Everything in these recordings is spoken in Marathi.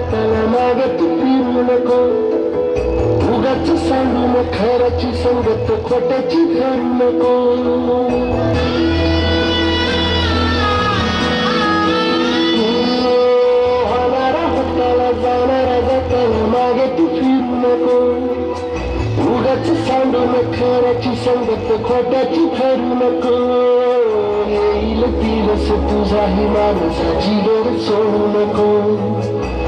हाताला मागत फिरू नको उगाच सांगू न खऱ्याची संगत खोट्याची धरू नको होणारा हाताला जाणारा जाताना मागे तू फिरू नको उगाच सांगू न खऱ्याची संगत खोट्याची धरू नको येईल दिवस तुझाही माणसाची गरज सोडू नको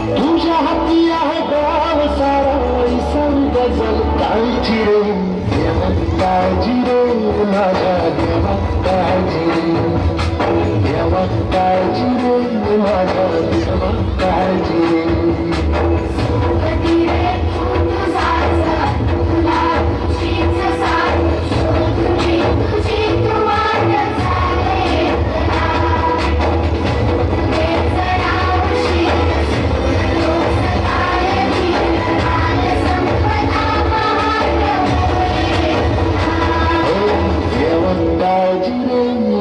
तुझ्या हाती आहे गाव सारा विसरू गजल काळजी रे देवा काळजी रे माझ्या देवा काळजी रे देवा काळजी रे माझ्या देवा काळजी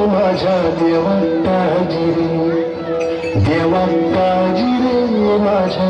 माझ्या देवा काळजी रे देवा काळजी रे माझ्या